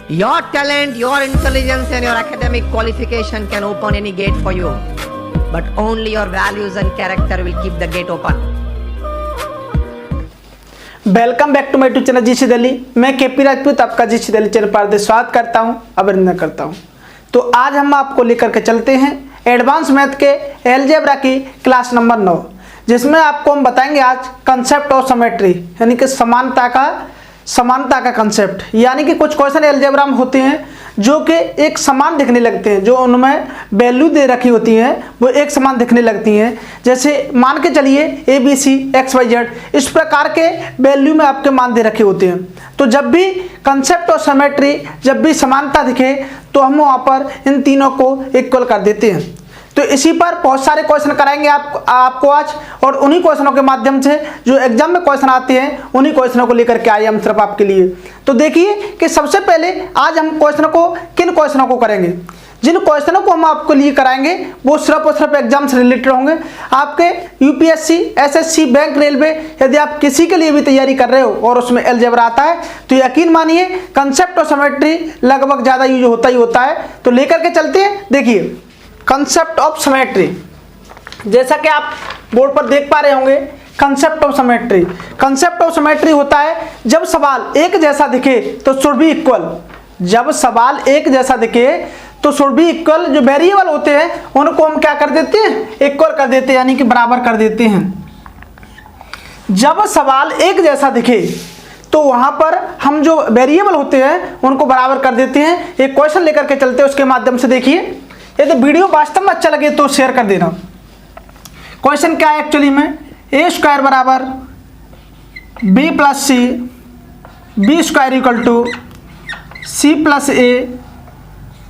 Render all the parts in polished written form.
Your talent, your intelligence and your academic qualification can open any gate for you. But only your values and character will keep the gate open. Welcome back to my YouTube channel GC Delhi. मैं KP Rajput आपका GC Delhi channel पर स्वागत करता हूं, अभिनंदन करता हूं। तो आज हम आपको लेकर के चलते हैं एडवांस मैथ के अलजेब्रा की क्लास नंबर 9, जिसमें आपको हम बताएंगे आज कंसेप्ट ऑफ सिमेट्री, यानी कि समानता का कंसेप्ट। यानी कि कुछ क्वेश्चन अलजेब्रा में होते हैं जो कि एक समान दिखने लगते हैं, जो उनमें वैल्यू दे रखी होती हैं वो एक समान दिखने लगती हैं। जैसे मान के चलिए ABC XYZ, इस प्रकार के वैल्यू में आपके मान दे रखे होते हैं। तो जब भी कंसेप्ट ऑफ सिमेट्री, जब भी समानता दिखे तो हम वहाँ पर इन तीनों को इक्वल कर देते हैं। तो इसी पर बहुत सारे क्वेश्चन कराएंगे आपको आज, और उन्हीं क्वेश्चनों के माध्यम से जो एग्जाम में क्वेश्चन आते हैं उन्हीं क्वेश्चनों को लेकर के आए हम सिर्फ आपके लिए। तो देखिए कि सबसे पहले आज हम किन क्वेश्चनों को करेंगे। जिन क्वेश्चनों को हम आपको लिए कराएंगे वो सिर्फ और सिर्फ एग्जाम से रिलेटेड होंगे। आपके UPSC, SSC, बैंक, रेलवे, यदि आप किसी के लिए भी तैयारी कर रहे हो और उसमें अलजेब्रा आता है तो यकीन मानिए कंसेप्ट ऑफ सिमेट्री लगभग ज़्यादा यूज होता ही होता है। तो लेकर के चलते हैं। देखिए कंसेप्ट ऑफ सिमेट्री, जैसा कि आप बोर्ड पर देख पा रहे होंगे, कंसेप्ट ऑफ सिमेट्री होता है जब सवाल एक जैसा दिखे तो शुड बी इक्वल। जब सवाल एक जैसा दिखे तो शुड बी इक्वल। जो वेरिएबल होते हैं उनको हम क्या कर देते हैं, इक्वल कर देते हैं, यानी कि बराबर कर देते हैं। जब सवाल एक जैसा दिखे तो वहां पर हम जो वेरिएबल होते हैं उनको बराबर कर देते हैं। एक क्वेश्चन लेकर के चलते हैं, उसके माध्यम से देखिए। यदि वीडियो वास्तव में अच्छा लगे तो शेयर कर देना। क्वेश्चन क्या है एक्चुअली में, A² बराबर B plus C, B² equal to C plus A,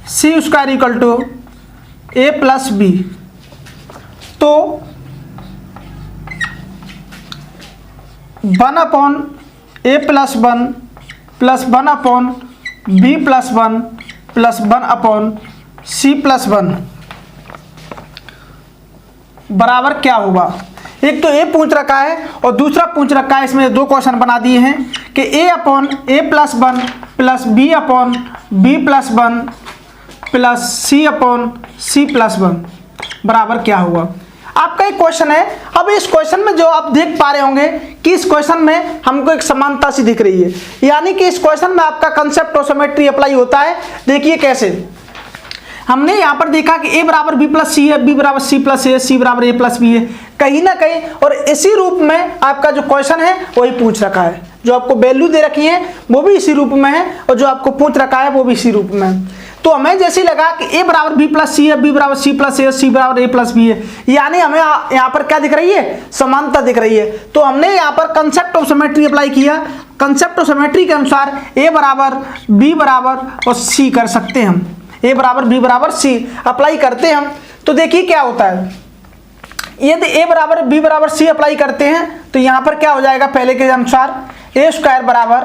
C² equal to A plus B। तो 1/A plus 1 plus 1/B plus 1 plus 1/C plus 1 बराबर क्या होगा। एक तो A पूछ रखा है और दूसरा पूछ रखा है, इसमें दो क्वेश्चन बना दिए हैं कि A/A plus 1 plus B/B plus 1 plus C/C plus 1 बराबर क्या होगा। आपका एक क्वेश्चन है। अब इस क्वेश्चन में जो आप देख पा रहे होंगे कि इस क्वेश्चन में हमको एक समानता सी दिख रही है, यानी कि इस क्वेश्चन में आपका कंसेप्ट ऑफ सिमेट्री अप्लाई होता है। देखिए कैसे। हमने यहाँ पर देखा कि A बराबर B प्लस C है, B बराबर C प्लस A, C बराबर A प्लस B है, कहीं ना कहीं, और इसी रूप में आपका जो क्वेश्चन है वही पूछ रखा है। जो आपको वैल्यू दे रखी है वो भी इसी रूप में है और जो आपको पूछ रखा है वो भी इसी रूप में है। तो हमें जैसे लगा कि A बराबर B प्लस C है, B बराबर C प्लस A, C बराबर A प्लस B है, यानी हमें यहाँ पर क्या दिख रही है, समानता दिख रही है। तो हमने यहाँ पर कंसेप्ट ऑफ सिमेट्री अप्लाई किया। कंसेप्ट ऑफ सिमेट्री के अनुसार A बराबर B बराबर और C कर सकते हैं हम। A बराबर B बराबर C अप्लाई करते हैं हम। तो देखिए क्या होता है, यदि A बराबर B बराबर C अप्लाई करते हैं तो यहाँ पर क्या हो जाएगा, पहले के अनुसार A² बराबर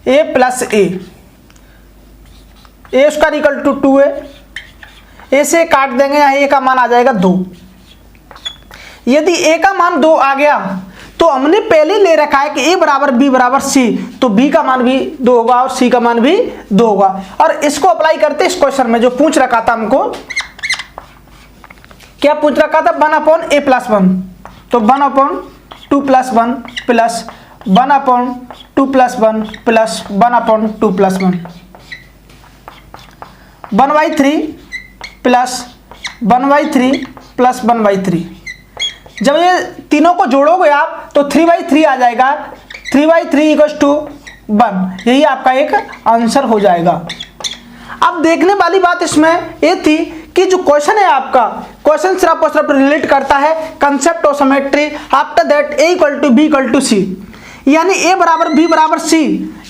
A plus A² equal to 2A। A से काट देंगे, यहाँ A का मान आ जाएगा 2। यदि A का मान 2 आ गया तो हमने पहले ले रखा है कि A बराबर B बराबर C, तो B का मान भी 2 होगा और C का मान भी 2 होगा। और इसको अप्लाई करते इस क्वेश्चन में जो पूछ रखा था हमको, क्या पूछ रखा था, 1/A प्लस 1। तो 1/2 plus 1 plus 1/2 plus 1 plus 1/2 plus 1, 1/3 plus 1/3 plus 1/3। जब ये तीनों को जोड़ोगे आप तो 3/3 आ जाएगा। 3/3 इक्वल्स टू 1, यही आपका एक आंसर हो जाएगा। अब देखने वाली बात इसमें ये थी कि जो क्वेश्चन है आपका, क्वेश्चन सिर्फ और सिर्फ रिलेट करता है concept of symmetry. After that A equal to B equal to C, यानी A बराबर B बराबर C,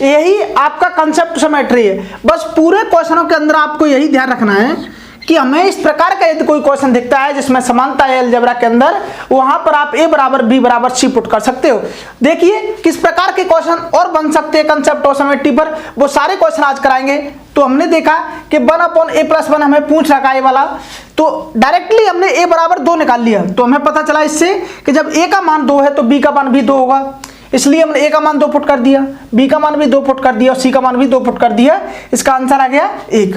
यही आपका कंसेप्ट सिमेट्री है। बस पूरे क्वेश्चनों के अंदर आपको यही ध्यान रखना है कि हमें इस प्रकार का यदि कोई क्वेश्चन दिखता है जिसमें समानता है अलजेब्रा के अंदर, वहां पर आप A बराबर B बराबर C पुट कर सकते हो। देखिए किस प्रकार के क्वेश्चन और बन सकते हैं कंसेप्ट ऑफ सिमेट्री पर, वो सारे क्वेश्चन आज कराएंगे। तो हमने देखा कि 1/A प्लस 1 हमें पूछ रखा है वाला, तो डायरेक्टली हमने A बराबर 2 निकाल लिया। तो हमें पता चला इससे कि जब A का मान 2 है तो B का मान भी 2 होगा। इसलिए हमने ए का मान 2 पुट कर दिया, बी का मान भी 2 पुट कर दिया और सी का मान भी 2 पुट कर दिया। इसका आंसर आ गया 1।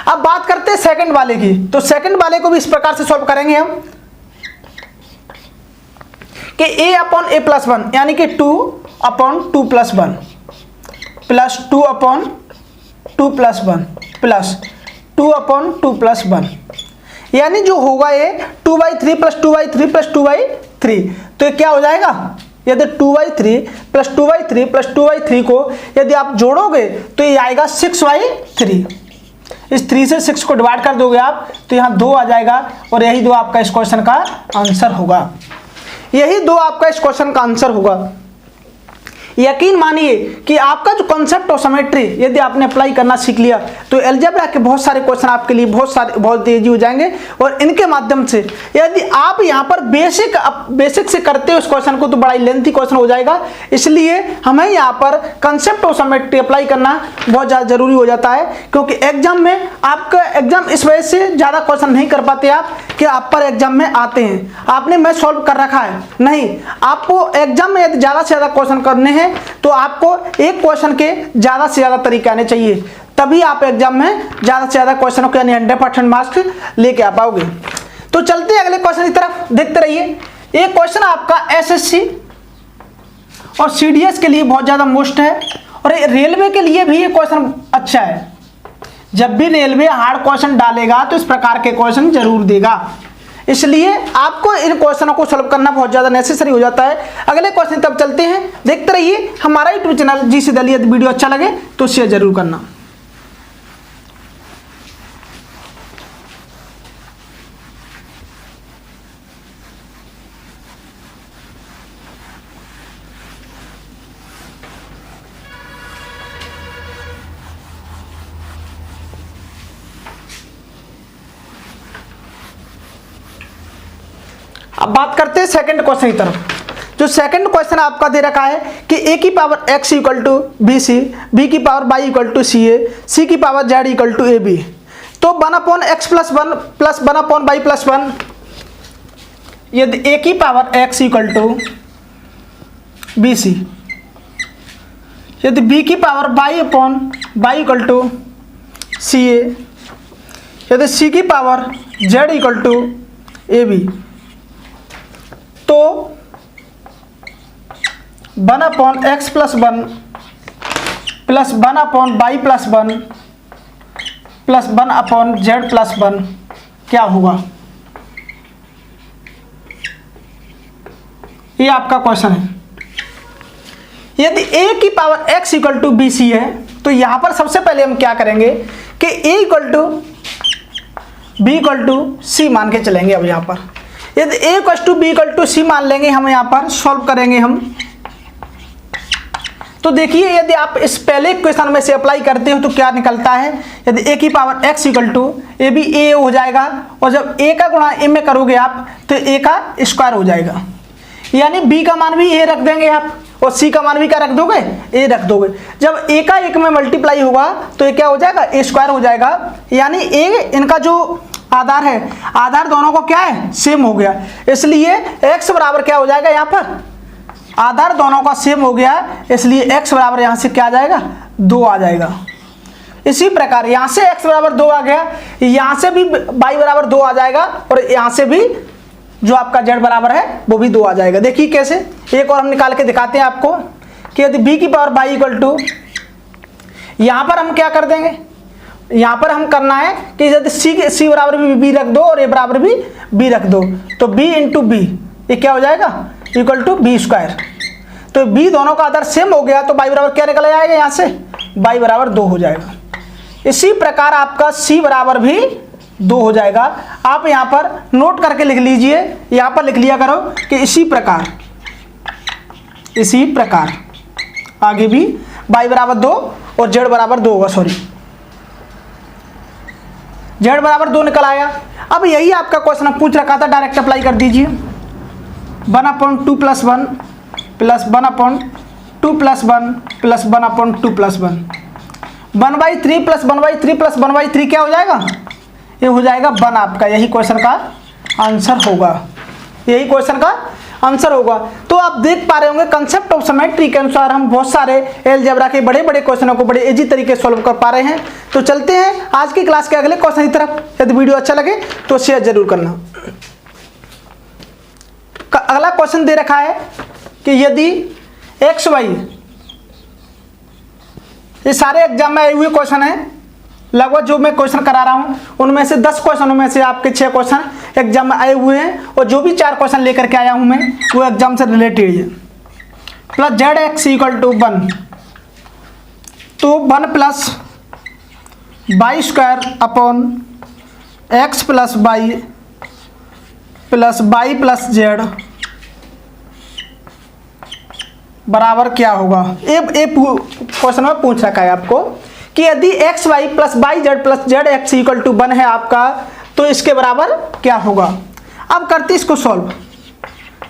अब बात करते हैं सेकंड वाले की। तो सेकंड वाले को भी इस प्रकार से सॉल्व करेंगे हम कि a अपॉन a प्लस 1 यानी कि 2 upon 2 plus 1 plus 2 upon 2 plus 1 plus 2 upon 2 plus 1, यानी जो होगा ये 2/3 प्लस 2/3 प्लस 2/3। तो ये क्या हो जाएगा, यदि 2/3 प्लस 2/3 प्लस 2/3 को यदि आप जोड़ोगे तो ये आएगा 6/3। इस 3 से 6 को डिवाइड कर दोगे आप तो यहाँ 2 आ जाएगा और यही 2 आपका इस क्वेश्चन का आंसर होगा। यही 2 आपका इस क्वेश्चन का आंसर होगा। यकीन मानिए कि आपका जो कॉन्सेप्ट ऑफ सिमेट्री यदि आपने अप्लाई करना सीख लिया तो अलजेब्रा के बहुत सारे क्वेश्चन आपके लिए बहुत तेजी हो जाएंगे। और इनके माध्यम से यदि आप यहाँ पर बेसिक से करते हो इस क्वेश्चन को तो बड़ा ही लेंथी क्वेश्चन हो जाएगा। इसलिए हमें यहाँ पर कॉन्सेप्ट ऑफ सिमेट्री अप्लाई करना बहुत ज़्यादा जरूरी हो जाता है, क्योंकि एग्जाम में आपका एग्जाम इस वजह से ज़्यादा क्वेश्चन नहीं कर पाते आप कि आप पर एग्जाम में आते हैं आपने मैं सॉल्व कर रखा है, नहीं, आपको एग्जाम में यदि ज़्यादा से ज़्यादा क्वेश्चन करने हैं तो आपको एक क्वेश्चन के ज्यादा से ज्यादा तरीके आने चाहिए, तभी आप एग्जाम में ज्यादा से ज्यादा क्वेश्चनों के यानी 100% मार्क्स लेके आ पाओगे। तो चलते हैं अगले क्वेश्चन की तरफ, देखते रहिए। ये क्वेश्चन आपका एसएससी और सीडीएस के लिए बहुत ज्यादा मोस्ट है और रेलवे के लिए भी ये क्वेश्चन अच्छा है। जब भी रेलवे हार्ड क्वेश्चन डालेगा तो इस प्रकार के क्वेश्चन जरूर देगा, इसलिए आपको इन क्वेश्चनों को सॉल्व करना बहुत ज़्यादा नेसेसरी हो जाता है। अगले क्वेश्चन तब चलते हैं, देखते रहिए। हमारा यूट्यूब चैनल जीसी दिल्ली, यदि वीडियो अच्छा लगे तो शेयर जरूर करना। अब बात करते हैं सेकंड क्वेश्चन की तरफ। जो सेकंड क्वेश्चन आपका दे रखा है कि a की power x equal to B C, b की power y equal to C A, c की power z equal to A B. तो 1/x plus 1 plus 1/y plus 1, यदि a की power x equal to B C, यदि b की power y equal to C A, यदि c की power z equal to A B, तो 1/x plus 1 plus 1/y plus 1 plus 1/z plus 1 क्या होगा? ये आपका क्वेश्चन है। यदि a की power x equal to B C है तो यहां पर सबसे पहले हम क्या करेंगे कि a equal to b equal to c मान के चलेंगे। अब यहां पर यदि a equal to b equal to c मान लेंगे, हम यहाँ पर सॉल्व करेंगे हम। तो देखिए यदि आप इस पहले क्वेश्चन में से अप्लाई करते हो तो क्या निकलता है, यदि a की पावर x इक्वल टू ए भी a हो जाएगा और जब a का गुणा a में करोगे आप तो a का स्क्वायर हो जाएगा, यानी b का मान भी a रख देंगे आप और c का मान भी क्या रख दोगे, a रख दोगे। जब a का 1 में मल्टीप्लाई होगा तो ये क्या हो जाएगा, a स्क्वायर हो जाएगा, यानी a इनका जो आधार है, आधार दोनों को क्या है, सेम हो गया, इसलिए x बराबर क्या हो जाएगा, यहाँ पर आधार दोनों का सेम हो गया, इसलिए x बराबर यहाँ से क्या आ जाएगा, 2 आ जाएगा। इसी प्रकार यहाँ से x बराबर 2 आ गया, यहाँ से भी y बराबर 2 आ जाएगा और यहाँ से भी जो आपका z बराबर है वो भी 2 आ जाएगा। देखिए कैसे, एक और हम निकाल के दिखाते हैं आपको कि यदि b की पावर y इक्वल टू, यहाँ पर हम क्या कर देंगे, यहाँ पर हम करना है कि यदि c बराबर भी b रख दो और a बराबर भी b रख दो, तो b इंटू बी ये क्या हो जाएगा, इक्वल टू बी स्क्वायर। तो b दोनों का आधार सेम हो गया तो y बराबर क्या निकल जाएगा, यहाँ से y बराबर 2 हो जाएगा। इसी प्रकार आपका c बराबर भी 2 हो जाएगा। आप यहाँ पर नोट करके लिख लीजिए, यहाँ पर लिख लिया करो कि इसी प्रकार आगे भी y बराबर 2 और z बराबर 2 होगा, सॉरी z बराबर 2 निकल आया। अब यही आपका क्वेश्चन पूछ रखा था, डायरेक्ट अप्लाई कर दीजिए। 1/2 plus 1 plus 1/2 plus 1 plus 1/2 plus 1, 1/3 plus 1/3 plus 1/3 क्या हो जाएगा, ये हो जाएगा 1 आपका। यही क्वेश्चन का आंसर होगा, यही क्वेश्चन का आंसर होगा। तो आप देख पा रहे होंगे कंसेप्ट ऑफ सिमेट्री के अनुसार हम बहुत सारे अलजेब्रा के बड़े बड़े क्वेश्चनों को बड़े इजी तरीके से सॉल्व कर पा रहे हैं। तो चलते हैं आज की क्लास के अगले क्वेश्चन की तरफ। यदि वीडियो अच्छा लगे तो शेयर जरूर करना। अगला क्वेश्चन दे रखा है कि यदि एक्स वाई, ये सारे एग्जाम में आए हुए क्वेश्चन हैं, लगभग जो मैं क्वेश्चन करा रहा हूं उनमें से 10 क्वेश्चनों में से आपके 6 क्वेश्चन एग्जाम में आए हुए हैं और जो भी 4 क्वेश्चन लेकर के आया हूं मैं वो एग्जाम से रिलेटेड है। Plus Z X equal to 1, तो 1 plus Y square upon X plus Y plus Z बराबर क्या होगा। ये क्वेश्चन में पूछ रखा है आपको कि यदि X Y plus Y Z plus Z X equal to 1 है आपका, तो इसके बराबर क्या होगा। अब करते इसको सॉल्व।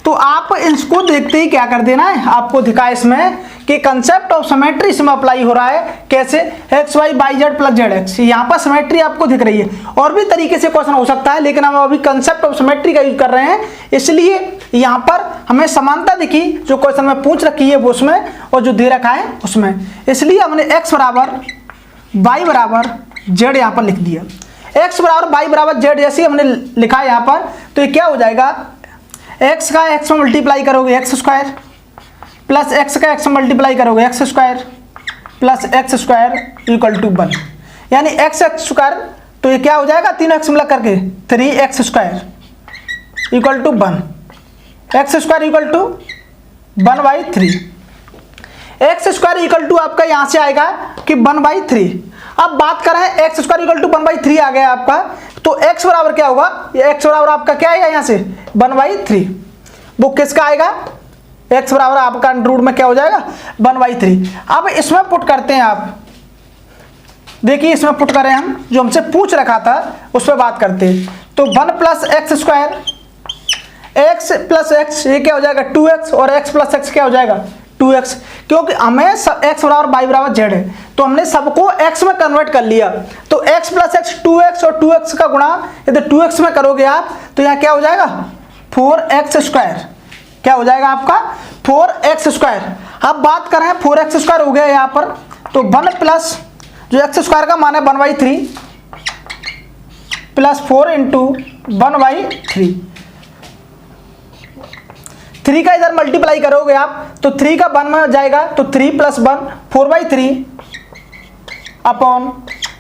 तो आप इसको देखते ही क्या कर देना है, आपको दिखा इसमें कि कंसेप्ट ऑफ सिमेट्री इसमें अप्लाई हो रहा है। कैसे, X Y Y Z plus Z X, यहाँ पर सिमेट्री आपको दिख रही है। और भी तरीके से क्वेश्चन हो सकता है, लेकिन हम अभी कंसेप्ट ऑफ सिमेट्री का यूज कर रहे हैं, इसलिए यहाँ पर हमें समानता दिखी जो क्वेश्चन में पूछ रखी है वो उसमें, और जो दे रखा है उसमें, इसलिए हमने एक्स बराबर वाई बराबर जेड यहाँ पर लिख दिया। एक्स बराबर वाई बराबर जेड जैसे हमने लिखा यहाँ पर, तो ये क्या हो जाएगा, एक्स का एक्स में मल्टीप्लाई करोगे एक्स स्क्वायर, प्लस एक्स का एक्स में मल्टीप्लाई करोगे X square, plus X square equal to 1, यानी एक्स स्क्वायर, तो ये क्या हो जाएगा, 3x मिला करके 3x square equal to 1, X square equal to 1/3। X square equal to आपका यहाँ से आएगा कि 1/3। अब बात करें एक्स स्क्वायर इक्वल टू 1/3 आ गया आपका, तो एक्स बराबर क्या होगा, ये एक्स बराबर आपका क्या आएगा यहाँ से 1/3। वो किसका आएगा, एक्स बराबर आपका अंडर रूट में क्या हो जाएगा 1/3। अब इसमें पुट करते हैं आप, देखिए इसमें पुट करें हम, जो हमसे पूछ रखा था उस पर बात करते हैं। तो 1 plus X square, x plus x ये क्या हो जाएगा 2x, और x प्लस एक्स क्या हो जाएगा 2x, क्योंकि हमें सब x बराबर y बराबर z है, तो हमने सबको x में कन्वर्ट कर लिया। तो x प्लस एक्स 2x, और 2x का गुणा यदि 2x में करोगे आप तो यहाँ क्या हो जाएगा 4x स्क्वायर, क्या हो जाएगा आपका 4x स्क्वायर। अब बात करें 4x स्क्वायर हो गया यहाँ पर, तो 1 प्लस जो x स्क्वायर का मान है 1/3 प्लस 4 इंटू 1/3, 3 का इधर मल्टीप्लाई करोगे आप तो 3 का 1 में जाएगा, तो 3 प्लस 1 4/3 अपॉन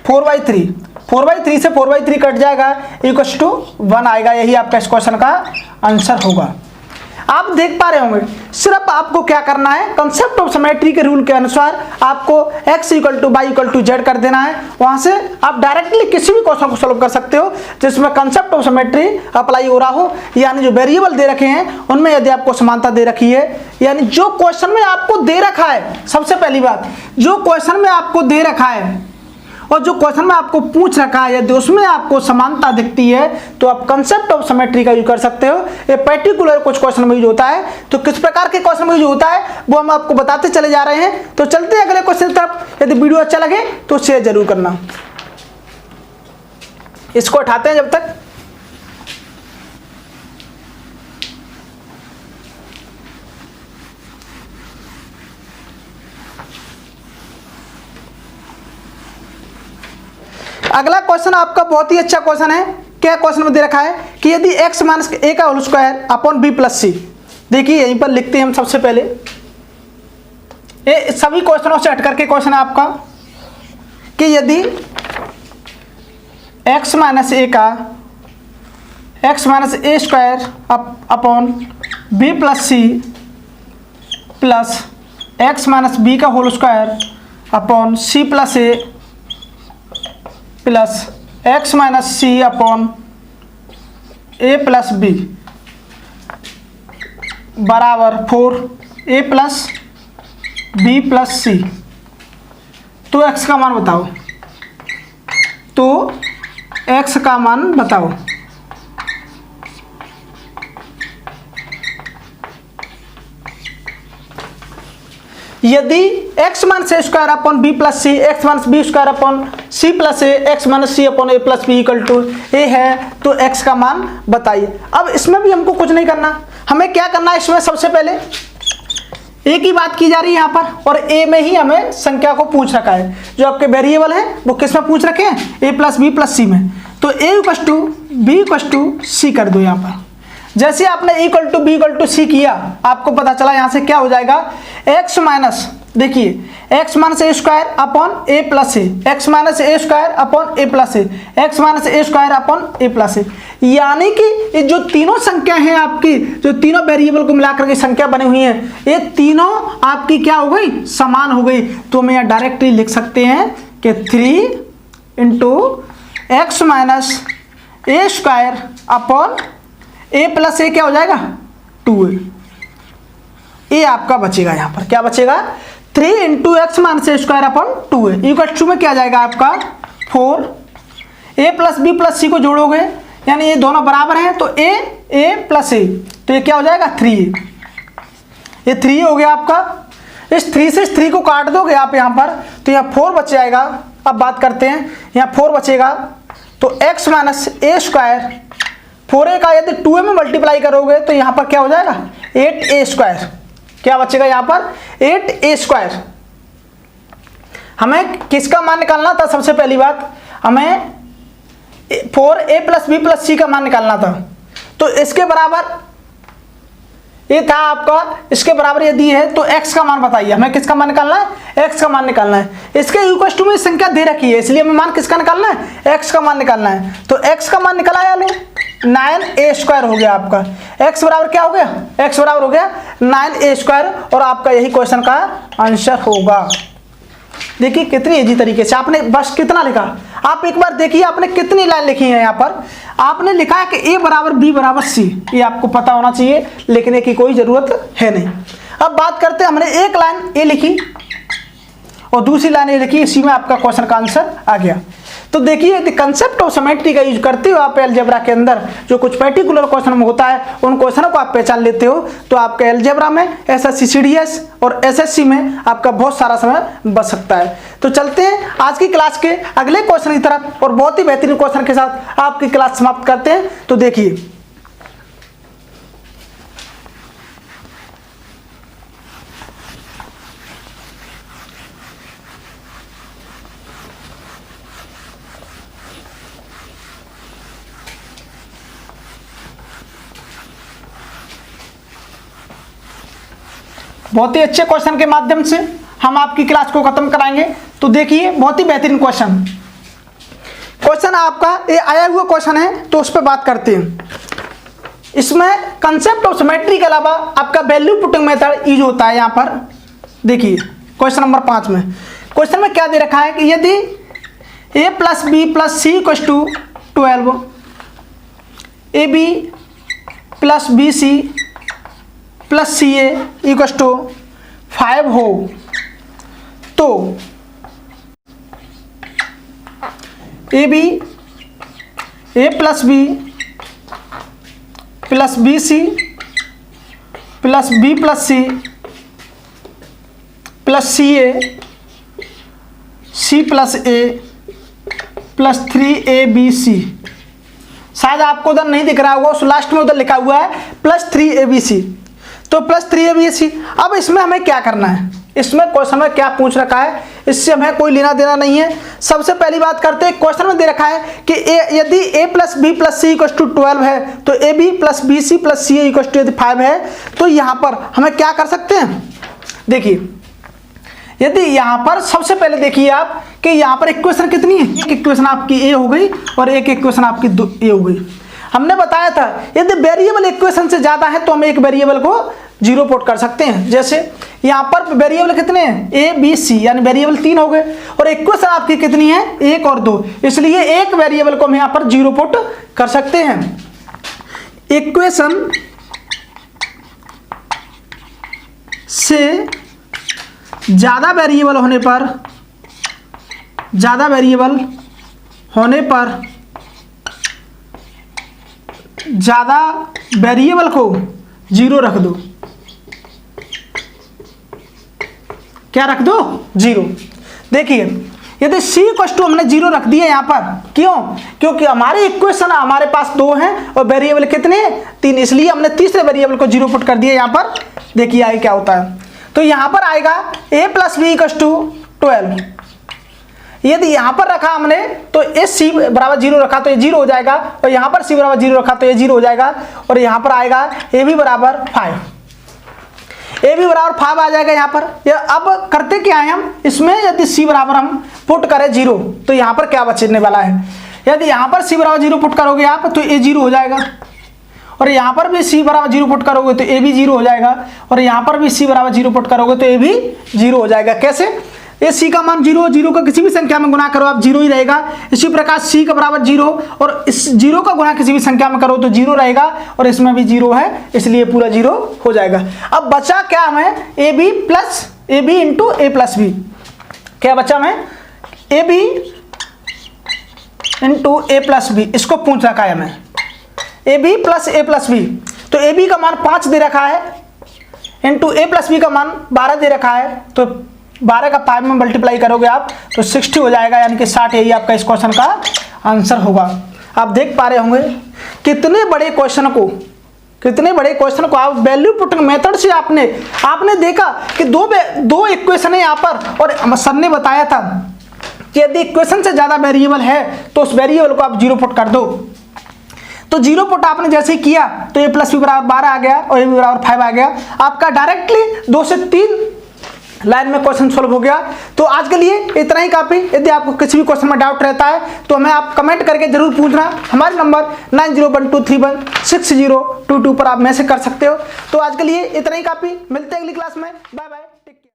4/3, 4/3 से 4/3 कट जाएगा इक्वल्स टू 1 आएगा। यही आपका इस क्वेश्चन का आंसर होगा। आप देख पा रहे होंगे, सिर्फ आपको क्या करना है, कंसेप्ट ऑफ सिमेट्री के रूल के अनुसार आपको x equal to Y equal to Z कर देना है। वहां से आप डायरेक्टली किसी भी क्वेश्चन को सॉल्व कर सकते हो जिसमें कंसेप्ट ऑफ सिमेट्री अप्लाई हो रहा हो, यानी जो वेरिएबल दे रखे हैं उनमें यदि आपको समानता दे रखी है, यानी जो क्वेश्चन में आपको दे रखा है, सबसे पहली बात जो क्वेश्चन में आपको दे रखा है और जो क्वेश्चन में आपको पूछ रखा है यदि उसमें आपको समानता दिखती है तो आप कंसेप्ट ऑफ सिमेट्री का यूज कर सकते हो। ये पर्टिकुलर कुछ क्वेश्चन में यूज होता है, तो किस प्रकार के क्वेश्चन में यूज होता है वो हम आपको बताते चले जा रहे हैं। तो चलते हैं अगले क्वेश्चन की तरफ। यदि वीडियो अच्छा लगे तो शेयर जरूर करना। इसको उठाते हैं जब तक। अगला क्वेश्चन आपका बहुत ही अच्छा क्वेश्चन है। क्या क्वेश्चन में दे रखा है कि यदि x माइनस ए का whole square upon b plus c, देखिए यहीं पर लिखते हैं हम सबसे पहले, ये सभी क्वेश्चनों से हट करके क्वेश्चन है आपका कि यदि x माइनस ए का x माइनस ए स्क्वायर अपॉन बी प्लस सी प्लस x माइनस बी का whole square upon c plus A plus x minus c upon a plus b बराबर 4a प्लस बी प्लस सी। तो x का मान बताओ, तो x का मान बताओ। यदि x minus A square upon b plus c, x minus b square upon c plus a, x minus c upon a plus B equal to a है, तो x का मान बताइए। अब इसमें भी हमको कुछ नहीं करना, हमें क्या करना है इसमें, सबसे पहले ए की बात की जा रही है यहाँ पर, और ए में ही हमें संख्या को पूछ रखा है। जो आपके वेरिएबल है वो किस में पूछ रखे हैं, a plus B plus c में। तो a equal to b equal to c कर दो यहाँ पर। जैसे आपने equal to b equal to c किया, आपको पता चला यहाँ से क्या हो जाएगा, एक्स माइनस, देखिए x minus A square upon a plus a, x minus A square upon a plus a, x minus A square upon a plus a. यानी कि ये जो तीनों संख्या हैं आपकी, जो तीनों वेरिएबल को मिलाकर के संख्या बनी हुई है, ये तीनों आपकी क्या हो गई, समान हो गई। तो हम यहाँ डायरेक्टली लिख सकते हैं कि 3 into X minus A square upon a plus ए क्या हो जाएगा, 2a। ये आपका बचेगा, यहाँ पर क्या बचेगा, 3 into X minus A square upon 2a equal to में क्या जाएगा आपका 4। A plus B plus C को जोड़ोगे यानी ये दोनों बराबर हैं, तो ए प्लस ए, तो ये क्या हो जाएगा 3a। ये 3 हो गया आपका। इस 3 से इस 3 को काट दोगे आप यहाँ पर, तो यहाँ 4 बच जाएगा। अब बात करते हैं, यहाँ 4 बचेगा, तो एक्स माइनस ए स्क्वायर, 4a का यदि 2a में मल्टीप्लाई करोगे तो यहाँ पर क्या हो जाएगा 8a स्क्वायर। क्या बचेगा यहाँ पर 8a स्क्वायर। हमें किसका मान निकालना था, सबसे पहली बात हमें 4a प्लस बी प्लस सी का मान निकालना था। तो इसके बराबर ये था आपका, इसके बराबर यदि है तो x का मान बताइए, हमें किसका मान निकालना है, x का मान निकालना है। इसके इक्वल टू में संख्या दे रखी है, इसलिए हमें मान किसका निकालना है, x का मान निकालना है। तो x का मान निकाला या लो, 9a स्क्वायर हो गया आपका। x बराबर क्या हो गया, x बराबर हो गया 9a स्क्वायर, और आपका यही क्वेश्चन का आंसर होगा। देखिए कितनी इजी तरीके से आपने बस कितना लिखा, आप एक बार देखिए आपने कितनी लाइन लिखी है। यहाँ पर आपने लिखा है कि a बराबर b बराबर c, ये आपको पता होना चाहिए, लिखने की कोई जरूरत है नहीं। अब बात करते हैं, हमने एक लाइन a लिखी और दूसरी लाइन a लिखी, इसी में आपका क्वेश्चन का आंसर आ गया। तो देखिए यदि कंसेप्ट ऑफ सिमेट्री का यूज करते हो आप अलजेब्रा के अंदर, जो कुछ पर्टिकुलर क्वेश्चन में होता है उन क्वेश्चनों को आप पहचान लेते हो, तो आपके अलजेब्रा में एसएससी सीडीएस और एसएससी में आपका बहुत सारा समय बच सकता है। तो चलते हैं आज की क्लास के अगले क्वेश्चन की तरफ, और बहुत ही बेहतरीन क्वेश्चन के साथ आपकी क्लास समाप्त करते हैं। तो देखिए बहुत ही अच्छे क्वेश्चन के माध्यम से हम आपकी क्लास को खत्म कराएंगे। तो देखिए बहुत ही बेहतरीन क्वेश्चन आपका ये आया हुआ क्वेश्चन है, तो उस पर बात करते हैं। इसमें कंसेप्ट ऑफ सिमेट्री के अलावा आपका वैल्यू पुटिंग मेथड यूज होता है। यहाँ पर देखिए क्वेश्चन नंबर 5 में, क्वेश्चन में क्या दे रखा है कि यदि a plus B plus C equal to 12, ab plus B C plus C A equal to 5 हो, तो A B A plus B plus B C plus B plus C plus C A C plus A plus 3abc। शायद आपको उधर नहीं दिख रहा होगा, उस लास्ट में उधर लिखा हुआ है प्लस 3abc, तो प्लस 3abc। अब इसमें हमें क्या करना है, इसमें क्वेश्चन में क्या पूछ रखा है, इससे हमें कोई लेना देना नहीं है। सबसे पहली बात करते हैं, क्वेश्चन में दे रखा है कि यदि a plus B plus C equal to 12 है, तो A B plus B C plus C A equal to यदि 5 है, तो यहाँ पर हमें क्या कर सकते हैं। देखिए यदि यहाँ पर सबसे पहले देखिए आप कि यहाँ पर इक्वेशन कितनी है, एक इक्वेशन आपकी ए हो गई और एक इक्वेशन आपकी ए हो गई। हमने बताया था यदि वेरिएबल इक्वेशन से ज्यादा है तो हम एक वेरिएबल को जीरो पुट कर सकते हैं। जैसे यहाँ पर वेरिएबल कितने हैं, ए बी सी, यानी वेरिएबल 3 हो गए, और इक्वेशन आपकी कितनी है 1 और 2, इसलिए एक वेरिएबल को हम यहाँ पर जीरो पुट कर सकते हैं। इक्वेशन से ज्यादा वेरिएबल होने पर ज्यादा वेरिएबल को जीरो रख दो। क्या रख दो, जीरो। देखिए यदि सी इक्वल टू हमने 0 रख दिया यहाँ पर, क्यों? क्योंकि हमारी इक्वेशन हमारे पास 2 हैं और वेरिएबल कितने हैं? 3, इसलिए हमने तीसरे वेरिएबल को 0 पुट कर दिया यहाँ पर। देखिए आगे क्या होता है। तो यहाँ पर आएगा a plus B equal to 12। यदि यहाँ पर रखा हमने तो ए सी बराबर 0 रखा तो ये 0 हो जाएगा, और यहाँ पर सी बराबर 0 रखा तो ये 0 हो जाएगा, और यहाँ पर आएगा ए बी बराबर 5। ए बी बराबर 5 आ जाएगा यहाँ पर। ये अब करते क्या है हम इसमें, यदि सी बराबर हम पुट करें 0 तो यहाँ पर क्या बचने वाला है? यदि यहाँ पर सी बराबर 0 पुट करोगे आप तो ए 0 हो जाएगा, और यहाँ पर भी सी बराबर 0 पुट करोगे तो ए भी 0 हो जाएगा, और यहाँ पर भी सी बराबर 0 पुट करोगे तो ए भी 0 हो जाएगा। कैसे? ये सी का मान 0 का किसी भी संख्या में गुना करो आप 0 ही रहेगा। इसी प्रकार सी का बराबर 0 और इस 0 का गुना किसी भी संख्या में करो तो 0 रहेगा, और इसमें भी 0 है इसलिए पूरा 0 हो जाएगा। अब बचा क्या हमें? A B plus A B into A plus B. क्या बचा हमें? A B into A plus B, इसको पूछ रखा है हमें A B plus A plus B. तो ए बी का मान 5 दे रखा है इंटू ए प्लस बी का मान 12 दे रखा है, तो 12 का 5 में मल्टीप्लाई करोगे आप तो 60 हो जाएगा, यानी कि 60 यही आपका इस क्वेश्चन का आंसर होगा। आप देख पा रहे होंगे कितने बड़े क्वेश्चन को आप वैल्यू पुटिंग मेथड से आपने देखा कि दो इक्वेशन है यहाँ पर, और सर ने बताया था कि यदि इक्वेशन से ज़्यादा वेरिएबल है तो उस वेरिएबल को आप 0 पुट कर दो। तो 0 पुट आपने जैसे ही किया तो ए प्लस बी बराबर 12 आ गया और ए बी बराबर 5 आ गया। आपका डायरेक्टली 2 से 3 लाइन में क्वेश्चन सोल्व हो गया। तो आज के लिए इतना ही काफ़ी। यदि आपको किसी भी क्वेश्चन में डाउट रहता है तो हमें आप कमेंट करके जरूर पूछना। हमारे नंबर 9012316022 पर आप मैसेज कर सकते हो। तो आज के लिए इतना ही काफ़ी। मिलते हैं अगली क्लास में। Bye bye.